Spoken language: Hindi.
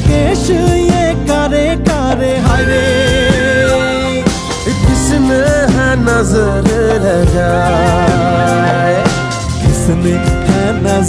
केश ये कारे कारे हाय रे। किसने है नजर लगाए, किसने है नजर